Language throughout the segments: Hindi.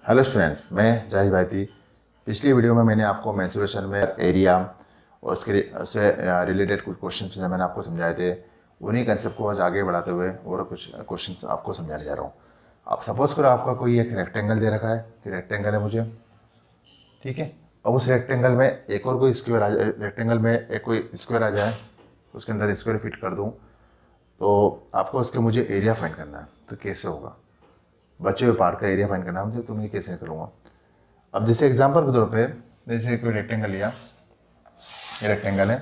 हेलो स्टूडेंट्स, मैं जाहिद भाई। पिछली वीडियो में मैंने आपको मेंसुरेशन में एरिया और उससे रिलेटेड कुछ क्वेश्चन मैंने आपको समझाए थे। उन्हीं कंसेप्ट को आज आगे बढ़ाते हुए और कुछ क्वेश्चंस आपको समझाने जा रहा हूँ। आप सपोज करो आपका कोई एक रेक्टेंगल दे रखा है कि रेक्टेंगल है मुझे, ठीक है। अब उस रेक्टेंगल में एक और कोई स्क्वायर आ जाए, रेक्टेंगल में एक कोई स्क्वायर आ जाए, उसके अंदर स्क्वायर फिट कर दूँ, तो आपको उसके मुझे एरिया फाइंड करना है। तो कैसे होगा? बचे हुए पार्ट का एरिया फाइंड करना है मुझे, तो मैं कैसे करूँगा? अब जैसे एग्जांपल के तौर पे जैसे कोई रेक्टेंगल लिया, ये रेक्टेंगल है,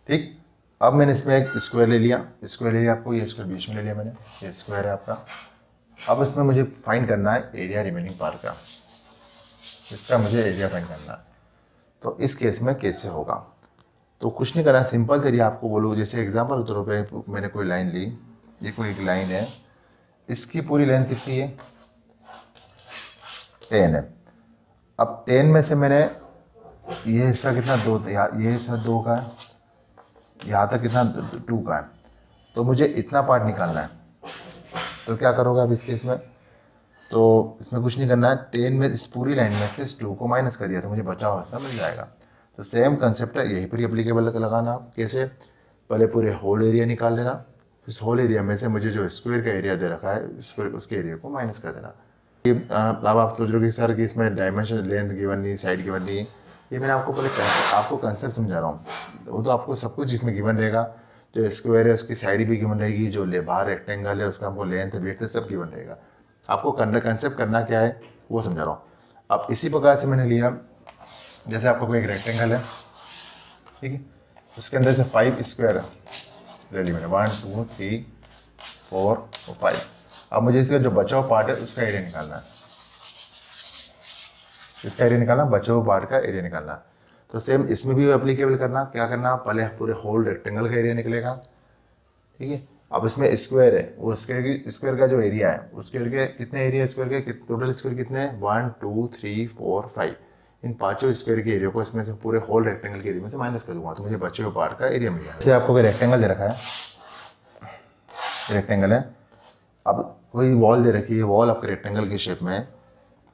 ठीक। अब मैंने इसमें एक स्क्वायर ले लिया, आपको ये स्क्वायर बीच में ले लिया मैंने, ये स्क्वायर है आपका। अब इसमें मुझे फाइंड करना है एरिया रिमेनिंग पार्ट का, इसका मुझे एरिया फाइंड करना है। तो इस केस में कैसे होगा? तो कुछ नहीं करना, सिंपल से एरिया आपको बोलूँ। जैसे एग्जांपल के तौर पे मैंने कोई लाइन ली, ये कोई एक लाइन है, इसकी पूरी लेंथ कितनी है? 10 है। अब 10 में से मैंने ये हिस्सा कितना, दो, ये हिस्सा 2 का है, यहाँ तक कितना 2 का है, तो मुझे इतना पार्ट निकालना है। तो क्या करोगे आप इस केस में? तो इसमें कुछ नहीं करना है, 10 में इस पूरी लाइन में से इस 2 को माइनस कर दिया तो मुझे बचा हुआ हिस्सा मिल जाएगा। तो सेम कंसेप्ट है, यहीं पर एप्लीकेबल लगाना आप। कैसे? पहले पूरे होल एरिया निकाल लेना, इस होल एरिया में से मुझे जो स्क्वायर का एरिया दे रखा है उसके एरिया को माइनस कर देना। अब आप सोच रहे हो कि सर कि इसमें डायमेंशन लेंथ गिवन नहीं, साइड गिवन नहीं, ये मैंने आपको पहले आपको कंसेप्ट समझा रहा हूँ। वो तो आपको सब कुछ इसमें गिवन रहेगा। जो स्क्वायर है उसकी साइड भी गिवन रहेगी, जो बाहर रेक्टेंगल है उसका हमको लेंथ वेथ सब गिवन रहेगा। आपको कंसेप्ट करना क्या है वो समझा रहा हूँ। अब इसी प्रकार से मैंने लिया, जैसे आपको कोई एक रेक्टेंगल है, ठीक है, उसके अंदर से 5 स्क्वायर ले ली मैंने, 1 2 3 4 और 5। अब मुझे इसका जो बचा हुआ पार्ट है उसका एरिया निकालना है, इसका एरिया निकालना, बचे हुए पार्ट का एरिया निकालना। तो सेम इसमें भी एप्लीकेबल करना। क्या करना? पहले पूरे होल रेक्टेंगल का एरिया निकलेगा, ठीक है। अब इसमें स्क्वायर है, वो स्क्वायर का जो एरिया है, उस स्क्वायर के कितने एरिया, स्क्वायर के टोटल स्क्वायर कितने हैं? 1 2 3 4 5। इन पांचों स्क्वायर के एरिया को इसमें से पूरे होल रेक्टेंगल के एरिया में से माइनस कर दूंगा, तो मुझे बचे हुए पार्ट का एरिया मिल जाएगा। जैसे आपको कोई रेक्टेंगल दे रखा है, रेक्टेंगल है, अब कोई वॉल दे रखी है, वॉल आपके रेक्टेंगल की शेप में है।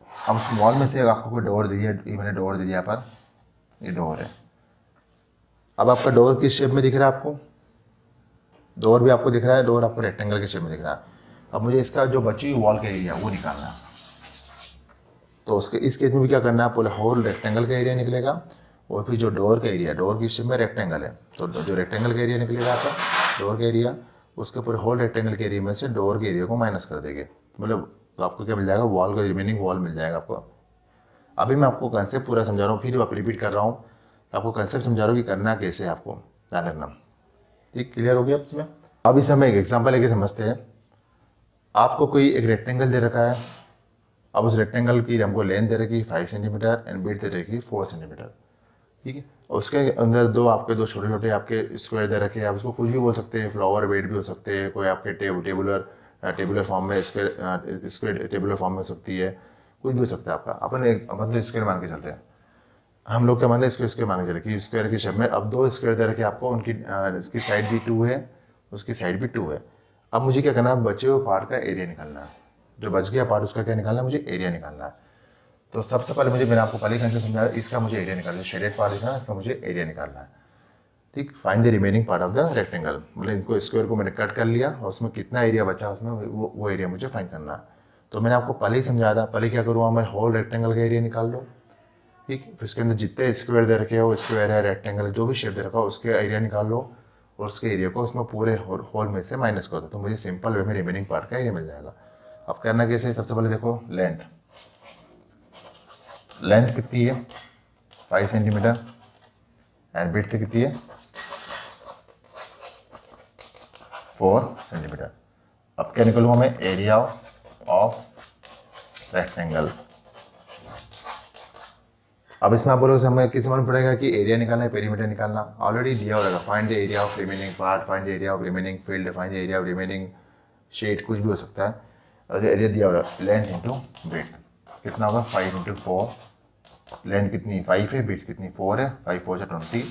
अब उस वॉल में से आपको कोई डोर दी है, ये मैंने डोर दे दिया पर, ये डोर है। अब आपका डोर किस शेप में दिख रहा है आपको? डोर भी आपको दिख रहा है, डोर आपको रेक्टेंगल के शेप में दिख रहा है। अब मुझे इसका जो बची हुई वॉल का एरिया वो निकालना है। तो उसके इस केस में भी क्या करना है? पूरे होल रेक्टेंगल का एरिया निकलेगा, और फिर जो डोर का एरिया, डोर की शेप में रेक्टेंगल है, तो जो रेक्टेंगल का एरिया निकलेगा आपका डोर का एरिया, उसके पूरे होल रेक्टेंगल के एरिया में से डोर के एरिया को माइनस कर देंगे, मतलब तो आपको क्या मिल जाएगा? वॉल का रिमेनिंग वॉल मिल जाएगा आपको। अभी मैं आपको कंसेप्ट पूरा समझा रहा हूँ, फिर आप रिपीट कर रहा हूँ, आपको कंसेप्ट समझा रहा हूँ कि करना कैसे है, आपको ध्यान रखना। ठीक, क्लियर हो गया इसमें? अब इस समय एक एग्जाम्पल लेके समझते हैं। आपको कोई एक रेक्टेंगल दे रखा है, अब उस रेक्टेंगल की हमको लेंथ दे रखी 5 सेंटीमीटर एंड विड्थ दे रखी 4 सेंटीमीटर, ठीक है। और उसके अंदर दो छोटे छोटे आपके स्क्वायर दे रखे हैं, आप उसको कुछ भी बोल सकते हैं, फ्लावर बेड भी हो सकते हैं, कोई आपके टेबुलर फॉर्म में स्क्वायर टेबुलर फॉर्म में हो सकती है, कुछ भी हो सकता है आपका। अपन तो स्क्वायर मान के चलते हैं, हम लोग क्या मान रहे हैं? स्क्वायर मान के चले कि स्क्वायर की शेप में। अब 2 स्क्वायर दे रखे आपको, उनकी इसकी साइड भी 2 है, उसकी साइड भी 2 है। अब मुझे क्या करना है? बचे हुए पार्ट का एरिया निकालना है। जो बच गया पार्ट उसका क्या निकालना है? मुझे एरिया निकालना है। तो सबसे पहले मैंने आपको पहले कंसेप्ट समझाया, इसका मुझे एरिया निकालना है, शेडेड पार्ट है इसका मुझे एरिया निकालना है, ठीक। Find the remaining part of the rectangle, मतलब इनको स्क्वायर को मैंने कट कर लिया और उसमें कितना एरिया बचा उसमें वो एरिया मुझे फाइंड करना है। तो मैंने आपको पहले ही समझाया था, पहले क्या करूँगा मैं? होल रेक्टेंगल का एरिया निकाल लो, ठीक। फिर उसके अंदर जितने स्क्वायर दे रखे हो, स्क्वायर है, रेक्टेंगल, जो भी शेप दे रखा हो, उसके एरिया निकाल लो और उसके एरिया को उसमें पूरे होल में से माइनस कर दो, तो मुझे सिंपल वे में रिमेनिंग पार्ट का एरिया मिल जाएगा। अब करना कैसे? सबसे पहले देखो लेंथ कितनी है? 5 सेंटीमीटर एंड विड्थ कितनी है? 4 सेंटीमीटर। अब क्या निकलूंगा मैं? Area of rectangle. अब इसमें आप बोलोगे हमें किस मालूम पड़ेगा कि एरिया निकालना है, पेरीमीटर निकालना? ऑलरेडी दिया होगा, find the area of remaining part, find the area of remaining field, find the area of remaining shade, कुछ भी हो सकता है। और एरिया दिया होगा, लेंथ इंटू विड्थ कितना होगा? 5 इंटू 4। लेंथ कितनी? 5 है, विड्थ कितनी? 4 है, 5 4 से 20,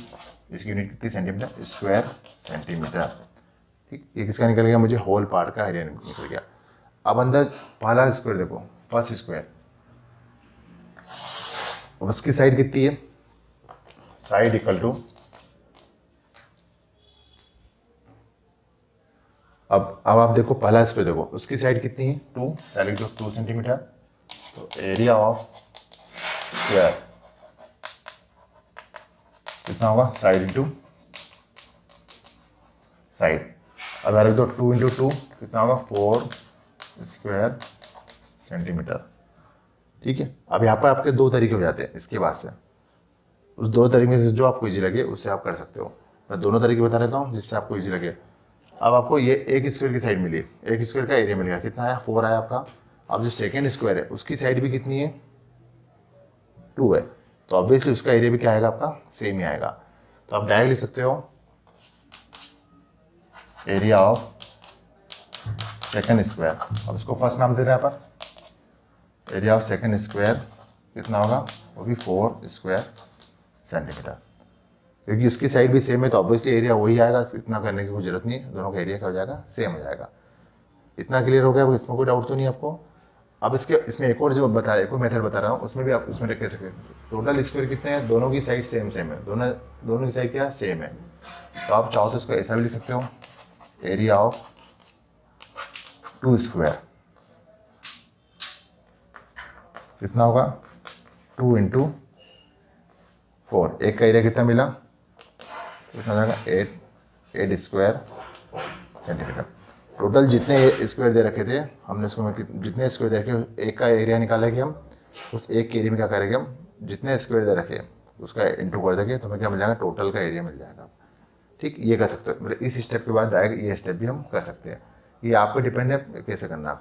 इसकी यूनिट कितनी? सेंटीमीटर स्क्वायर सेंटीमीटर, ठीक। ये किसका निकल गया? मुझे होल पार्ट का एरिया निकल गया। अब अंदर पहला स्क्वायर देखो, फर्स्ट स्क्वायर। अब उसकी साइड कितनी है, साइड इक्वल टू, अब आप देखो पहला स्क्वायर देखो, उसकी साइड कितनी है 2, यानी कि 2 सेंटीमीटर। तो एरिया ऑफ स्क्वायर कितना होगा, साइड इंटू साइड। अब रख दो 2 इंटू 2 कितना होगा 4 स्क्वायर सेंटीमीटर। ठीक है, अब यहाँ पर आपके दो तरीके हो जाते हैं इसके बाद से, उस दो तरीके से जो आपको इजी लगे उससे आप कर सकते हो। मैं दोनों तरीके बता देता हूँ जिससे आपको इजी लगे। अब आपको ये एक स्क्वायर की साइड मिली, एक स्क्वायर का एरिया मिल गया, कितना आया 4 आया आपका। अब जो सेकेंड स्क्वायर है उसकी साइड भी कितनी है 2 है, तो ऑब्वियसली उसका एरिया भी क्या आएगा आपका, सेम ही आएगा। तो आप डायरेक्ट लिख सकते हो एरिया ऑफ सेकेंड स्क्वायर। अब इसको फर्स्ट नाम दे रहे हैं यहाँ पर, एरिया ऑफ सेकेंड स्क्वायर कितना होगा, वो भी 4 स्क्वायर सेंटीमीटर। क्योंकि उसकी साइड भी सेम है तो ऑब्वियसली एरिया वही आएगा, इतना करने की कोई जरूरत नहीं है, दोनों का एरिया क्या हो जाएगा, सेम हो जाएगा। इतना क्लियर हो गया, इसमें कोई डाउट तो नहीं आपको। अब इसमें एक और जो बताया, एक और मेथड बता रहा हूँ, उसमें भी आप उसमें कह सकते हैं टोटल स्क्वायर कितने हैं, दोनों की साइड सेम है, दोनों की साइड क्या सेम है। तो आप चाहो तो इसको ऐसा भी लिख सकते हो, एरिया ऑफ 2 स्क्वायर कितना होगा 2 इंटू 4, एक का एरिया कितना मिला, कितना हो जाएगा 8 स्क्वायर सेंटीमीटर। टोटल जितने स्क्वायर दे रखे थे हमने इसको जितने स्क्वायर दे रखे, एक का एरिया निकालेंगे हम, उस एक के एरिया में क्या करेंगे हम, जितने स्क्वायर दे रखे उसका इंटू कर देंगे तो हमें क्या मिल जाएगा, टोटल का एरिया मिल जाएगा। ठीक, ये कर सकते हो, मतलब इस स्टेप के बाद डायरेक्ट ये स्टेप भी हम कर सकते हैं, ये आप पे डिपेंड है कैसे करना।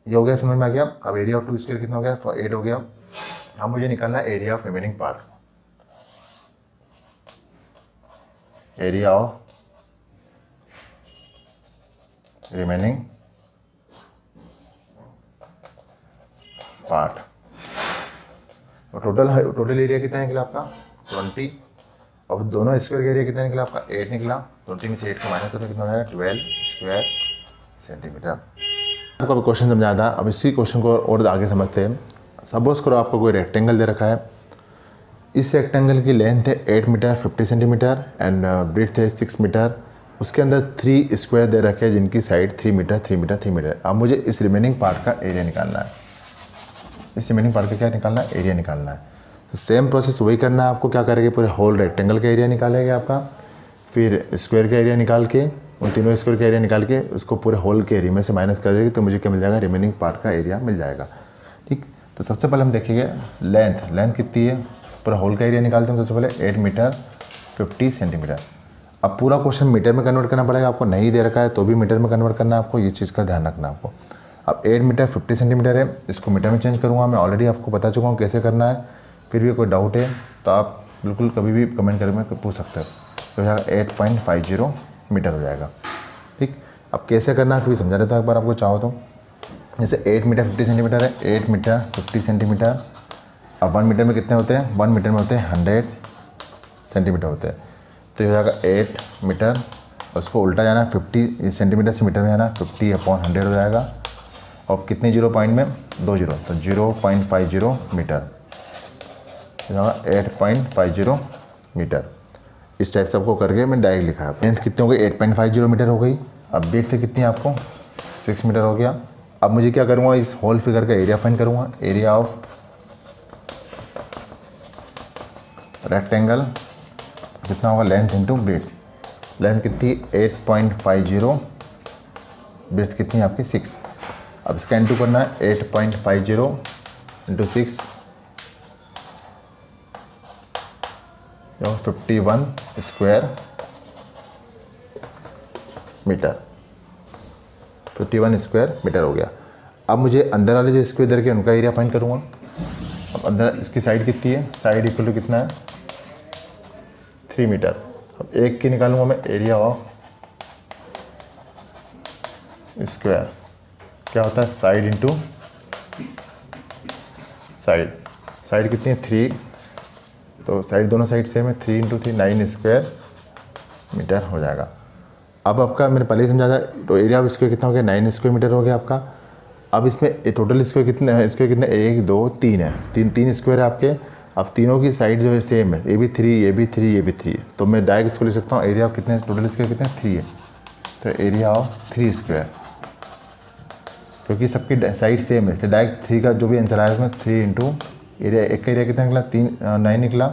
ये हो गया, समझ में आ गया। अब एरिया ऑफ 2 स्क्वायर कितना हो गया 8 हो गया। अब मुझे निकालना है area of remaining part, area of remaining part. और टोटल एरिया कितना निकला आपका 20। अब दोनों स्क्वायर का एरिया कितना निकला आपका 8 निकला, 20 में से 8 को माइनस करते कितना हो जाएगा 12 स्क्वायर सेंटीमीटर। आपको अभी क्वेश्चन समझा था, अब इसी क्वेश्चन को और आगे समझते हैं। सपोज करो आपको कोई रेक्टेंगल दे रखा है, इस रेक्टेंगल की लेंथ है 8 मीटर 50 सेंटीमीटर एंड ब्रेड्थ है 6 मीटर। उसके अंदर 3 स्क्वायर दे रखे हैं जिनकी साइड 3 मीटर 3 मीटर 3 मीटर। अब मुझे इस रिमेनिंग पार्ट का एरिया निकालना है, इस रिमेनिंग पार्ट का क्या निकालना है, एरिया निकालना है। तो सेम प्रोसेस वही करना है आपको, क्या करेंगे पूरे होल रेक्टेंगल का एरिया निकालेंगे आपका, फिर स्क्वायर का एरिया निकाल के, उन तीनों स्क्वायर का एरिया निकाल के उसको पूरे होल के एरिया में से माइनस कर देंगे तो मुझे क्या मिल जाएगा, रिमेनिंग पार्ट का एरिया मिल जाएगा। ठीक, तो सबसे पहले हम देखेंगे लेंथ कितनी है, पूरा होल का एरिया निकालते हैं। सबसे पहले 8 मीटर 50 सेंटीमीटर। अब पूरा क्वेश्चन मीटर में कन्वर्ट करना पड़ेगा आपको, नहीं दे रखा है तो भी मीटर में कन्वर्ट करना है आपको, ये चीज़ का ध्यान रखना आपको। अब 8 मीटर 50 सेंटीमीटर है, इसको मीटर में चेंज करूँगा, मैं ऑलरेडी आपको बता चुका हूँ कैसे करना है। फिर भी कोई डाउट है तो आप बिल्कुल कभी भी कमेंट करके पूछ सकते हो। तो हो जाएगा 8.50 मीटर हो जाएगा। ठीक, अब कैसे करना है फिर समझा देता हूँ एक बार आपको चाहो तो। जैसे 8 मीटर 50 सेंटीमीटर है, 8 मीटर 50 सेंटीमीटर। अब 1 मीटर में कितने होते हैं, 1 मीटर में होते हैं 100 सेंटीमीटर होते हैं। तो ये हो जाएगा 8 मीटर, उसको उल्टा जाना 50 सेंटीमीटर से मीटर में जाना, 50/100 हो जाएगा। और कितने 0 पॉइंट में 2 जीरो, तो 0.50 मीटर, 8.50 मीटर। इस टाइप से आपको करके मैं डायरेक्ट लिखा है। लेंथ कितनी हो गई 8.50 मीटर हो गई। अब ब्रेड्थ से कितनी है आपको 6 मीटर हो गया। अब मुझे क्या करूँगा, इस होल फिगर का एरिया फाइंड करूँगा। एरिया ऑफ रेक्टेंगल कितना होगा, लेंथ इंटू ब्रेड्थ। लेंथ कितनी 8.50, ब्रेड्थ कितनी है आपकी 6। अब इसका इंटू करना है 8.50 into 6, 51 square metre, 51 square metre हो गया। अब मुझे अंदर वाले जो स्क्वायर दे के उनका एरिया फाइंड करूँगा। अब अंदर इसकी साइड कितनी है, साइड इक्वल टू कितना है 3 मीटर। अब एक की निकालूंगा मैं, एरिया ऑफ स्क्वायर क्या होता है, साइड इंटू साइड। साइड कितनी है 3, तो साइड दोनों साइड सेम है, 3 इंटू 3 9 स्क्वायर मीटर हो जाएगा। अब आपका मैंने पहले ही समझा था, तो एरिया ऑफ स्क्वायर कितना हो गया 9 स्क्वायर मीटर हो गया आपका। अब इसमें टोटल स्क्वायर कितने हैं, स्क्वायर कितने, 1 2 3 है, तीन स्क्वायर है आपके। अब तीनों की साइड जो है सेम है, ये भी 3, ये भी 3, ये भी 3 है, तो मैं डायरेक्ट इसको लिख सकता हूँ एरिया ऑफ कितने, टोटल स्क्वायर कितने, 3 है, तो एरिया ऑफ 3 स्क्वायर, क्योंकि सबकी साइड सेम है इसलिए डायरेक्ट 3 का जो भी आंसर आया उसमें 3 इंटू एरिया, एक का एरिया कितना निकला, 9 निकला,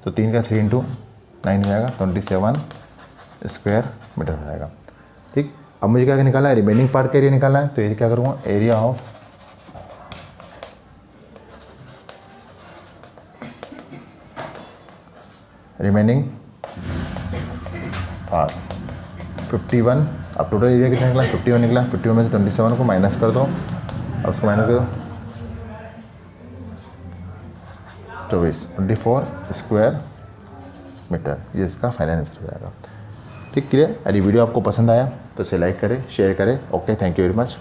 तो 3 का 3 इंटू 9 हो जाएगा, 27 स्क्वायर मीटर हो जाएगा। ठीक, अब मुझे क्या निकालना है, रिमेनिंग पार्ट का एरिया निकालना है, तो एरिया क्या करूँगा, एरिया ऑफ रिमेनिंग पार्ट 51। अब टोटल एरिया कितना निकला, 51 निकला, 51 में से 27 को माइनस कर दो, अब उसको माइनस कर दो 24 स्क्वायर मीटर, ये इसका फाइनल आंसर हो जाएगा। ठीक, क्लियर। यदि वीडियो आपको पसंद आया तो इसे लाइक करें, शेयर करें। Okay, thank you very much.